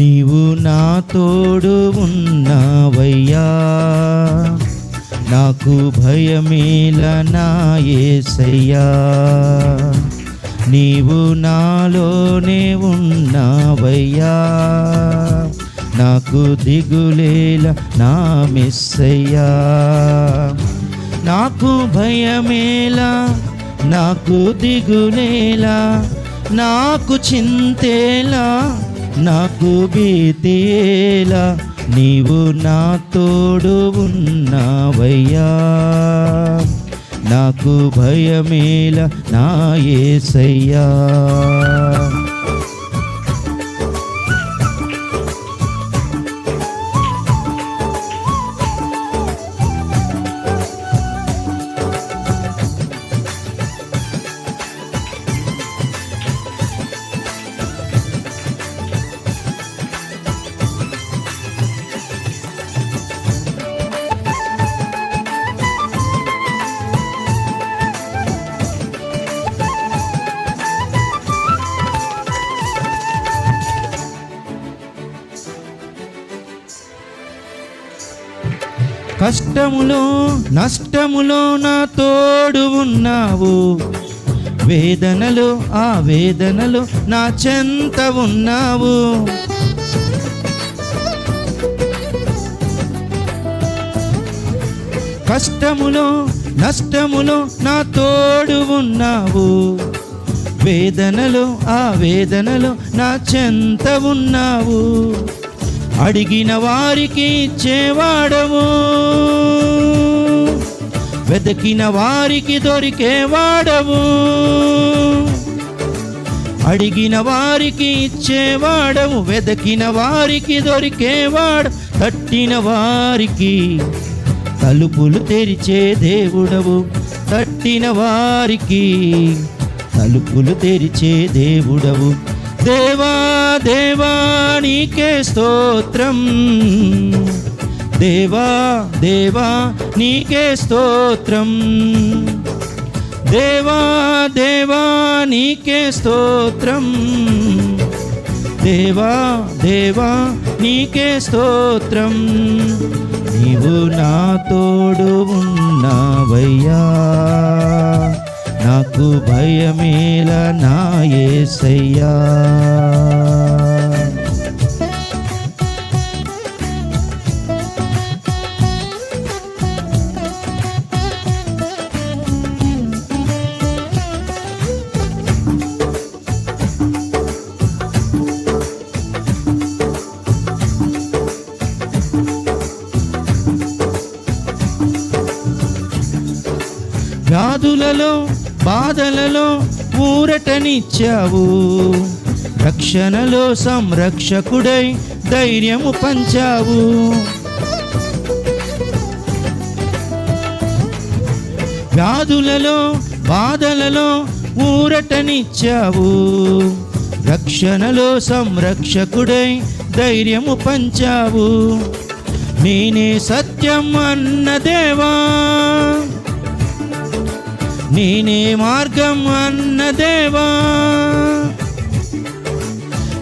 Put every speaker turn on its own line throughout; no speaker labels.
నీవు నా తోడు ఉన్నావయ్యా, నాకు భయమేల నా యేసయ్యా. నీవు నాలోనే ఉన్నావయ్యా, నాకు దిగులేల నా మెస్సయ్యా. నాకు భయమేలా, నాకు దిగులేలా, నాకు చింతేలా, నాకు భీతియేలా, నీవు నా తోడు ఉన్నావయ్యా, నాకు భయమేలా నా యేసయ్యా. కష్టములో నష్టములో నా తోడు ఉన్నావు, వేదనలో ఆ వేదనలో నా చెంత ఉన్నావు. కష్టములో నష్టములో నా తోడు ఉన్నావు, వేదనలో ఆ వేదనలో నా చెంత ఉన్నావు. అడిగిన వారికి ఇచ్చేవాడవు, వెతికిన వారికి దొరికేవాడవు. అడిగిన వారికి ఇచ్చేవాడవు, వెతికిన వారికి దొరికేవాడు. తట్టిన వారికి తలుపులు తెరిచే దేవుడవు, తట్టిన వారికి తలుపులు తెరిచే దేవుడవు. దేవా దేవా నీకే స్తోత్రం, దేవా దేవా నీకే స్తోత్రం, దేవా దేవా నీకే స్తోత్రం, దేవా దేవా నీకే స్తోత్రం. నీవు నా తోడు ఉన్నావయ్యా, నాకు భయమేల నా యేసయ్యా. వ్యాధులలో బాధలలో ఊరటనిచ్చావు, రక్షణలో సంరక్షకుడై ధైర్యము పంచావు. వ్యాధులలో బాధలలో ఊరటనిచ్చావు, రక్షణలో సంరక్షకుడై ధైర్యము పంచావు. నేనే సత్యం అన్న దేవా, నేనే మార్గం అన్న దేవా,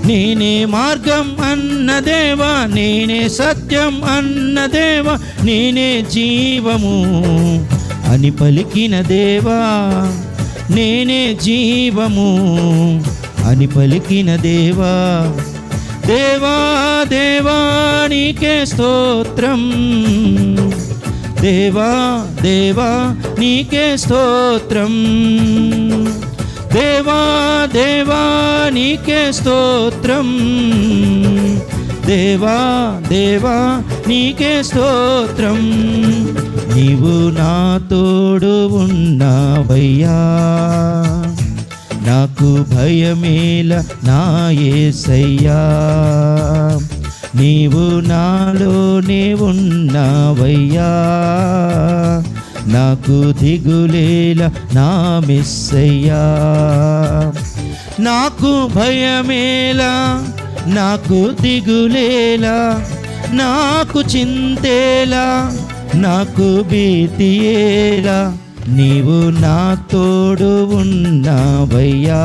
నేనే మార్గం అన్న దేవా, నేనే సత్యం అన్న దేవా, నేనే జీవము అని పలికిన దేవా, నేనే జీవము అని పలికిన దేవా. దేవా దేవా నీకే స్తోత్రం, దేవా దేవా నీకే స్తోత్రం, దేవా దేవా నీకే స్తోత్రం, దేవా దేవా నీకే స్తోత్రం. నీవు నా తోడు ఉన్నావయ్యా, నాకు భయమేల నా యేసయ్యా. నీవు నాలోనే ఉన్నావయ్యా, నాకు దిగులేల నా మెస్సయ్యా. నాకు భయమేలా, నాకు దిగులేలా, నాకు చింతేలా, నాకు భీతియేలా, నీవు నా తోడు ఉన్నావయ్యా.